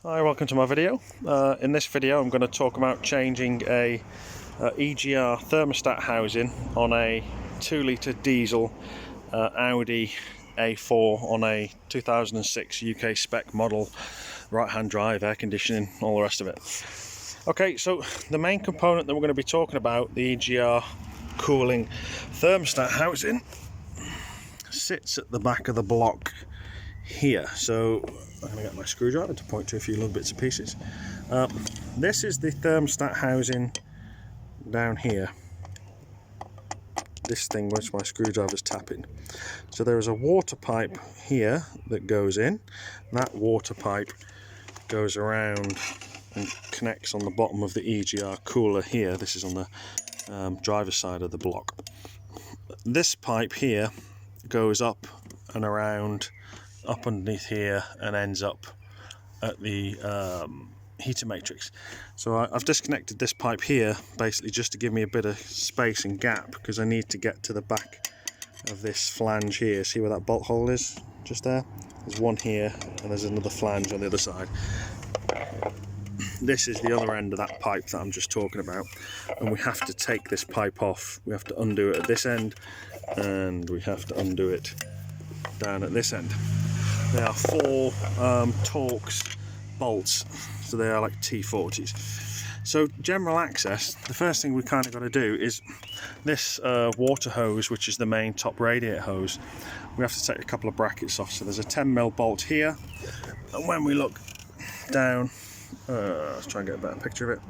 Hi, welcome to my video. In this video I'm going to talk about changing a EGR thermostat housing on a 2-litre diesel Audi A4 on a 2006 UK spec model, right hand drive, air conditioning, all the rest of it. Okay, so the main component that we're going to be talking about, the EGR cooling thermostat housing, sits at the back of the block here. So I'm going to get my screwdriver to point to a few little bits and pieces. This is the thermostat housing down here. This thing which my screwdriver's tapping. So there is a water pipe here that goes in. That water pipe goes around and connects on the bottom of the EGR cooler here. This is on the driver's side of the block. This pipe here goes up and around, up underneath here, and ends up at the heater matrix. So I've disconnected this pipe here basically just to give me a bit of space and gap, because I need to get to the back of this flange here. See where that bolt hole is? Just there. There's one here and there's another flange on the other side. This is the other end of that pipe that I'm just talking about, and we have to take this pipe off. We have to undo it at this end, and we have to undo it down at this end. They are 4 Torx bolts, so they are like T40s. So general access, the first thing we kind of got to do is this water hose, which is the main top radiator hose, we have to take a couple of brackets off. So there's a 10mm bolt here, and when we look down, let's try and get a better picture of it.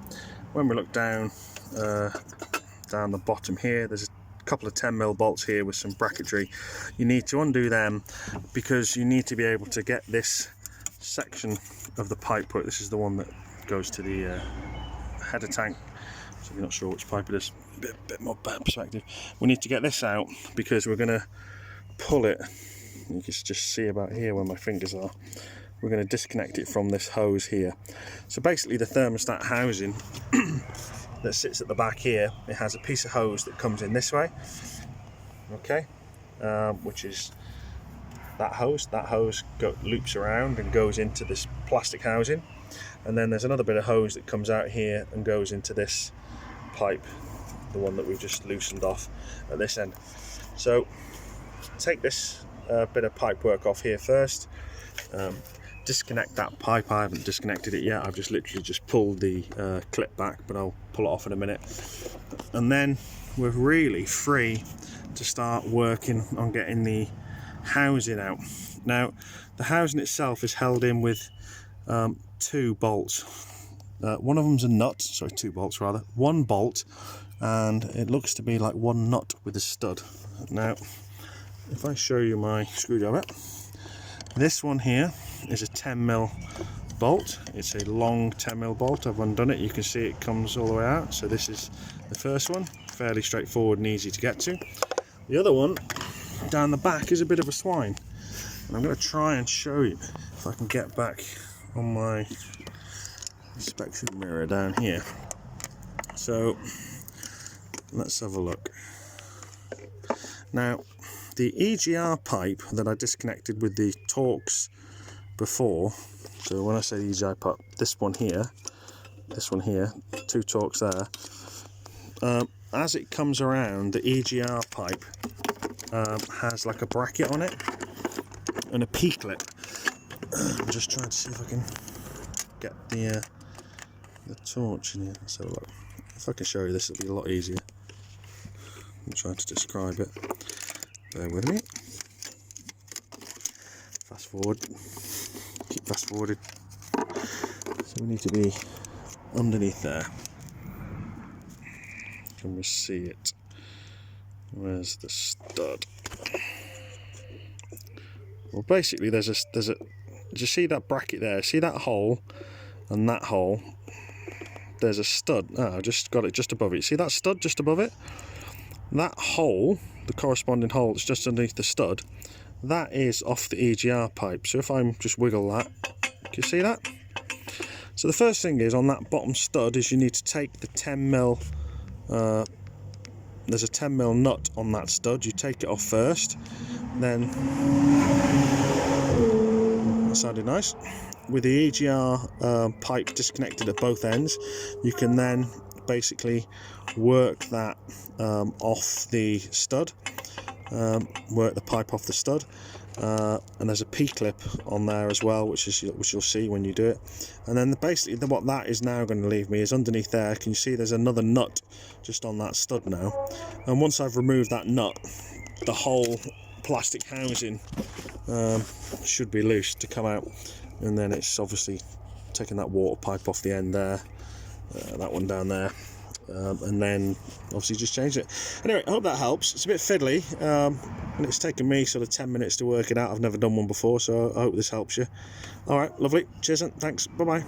When we look down the bottom here, there's a couple of 10mm bolts here with some bracketry. You need to undo them because you need to be able to get this section of the pipe put. This is the one that goes to the header tank, so if you're not sure which pipe it is, a bit more better perspective. We need to get this out because we're going to pull it. You can just see about here where my fingers are. We're going to disconnect it from this hose here. So basically the thermostat housing that sits at the back here, it has a piece of hose that comes in this way, okay, which is that hose. That hose loops around and goes into this plastic housing, and then there's another bit of hose that comes out here and goes into this pipe, the one that we've just loosened off at this end. So take this bit of pipe work off here first. Disconnect that pipe. I haven't disconnected it yet. I've just literally just pulled the clip back, but I'll pull it off in a minute. And then we're really free to start working on getting the housing out. Now the housing itself is held in with 2 bolts. One of them's a nut, sorry, 2 bolts rather. 1 bolt, and it looks to be like 1 nut with a stud. Now if I show you my screwdriver, this one here is a 10mm bolt. It's a long 10mm bolt. I've undone it. You can see it comes all the way out. So this is the first one, fairly straightforward and easy to get to. The other one down the back is a bit of a swine, and I'm going to try and show you if I can get back on my inspection mirror down here. So let's have a look. Now the EGR pipe that I disconnected with the Torx before, so when I say the EGR pipe, this one here, 2 Torx there, as it comes around, the EGR pipe has like a bracket on it and a P-clip. I'm just trying to see if I can get the torch in here. Let's have a look. If I can show you this, it'll be a lot easier. I'm trying to describe it. Bear with me. Fast forward. Keep fast forwarded. So we need to be underneath there. Can we see it? Where's the stud? Well, basically there's a do you see that bracket there? See that hole and that hole? There's a stud. I just got it just above it. See that stud just above it? That hole, the corresponding hole that's just underneath the stud, that is off the EGR pipe. So if I just wiggle that, can you see that? So the first thing is, on that bottom stud, is you need to take the 10mm, there's a 10mm nut on that stud. You take it off first, then, that sounded nice. with the EGR pipe disconnected at both ends, you can then basically work that off the stud, work the pipe off the stud, and there's a P-clip on there as well, which you'll see when you do it. And then basically what that is now going to leave me is underneath there. Can you see there's another nut just on that stud now? And once I've removed that nut, the whole plastic housing should be loose to come out, and then it's obviously taking that water pipe off the end there, that one down there, and then obviously just change it. Anyway, I hope that helps. It's a bit fiddly, and it's taken me sort of 10 minutes to work it out. I've never done one before, so I hope this helps you. All right, lovely. Cheers and thanks. Bye bye.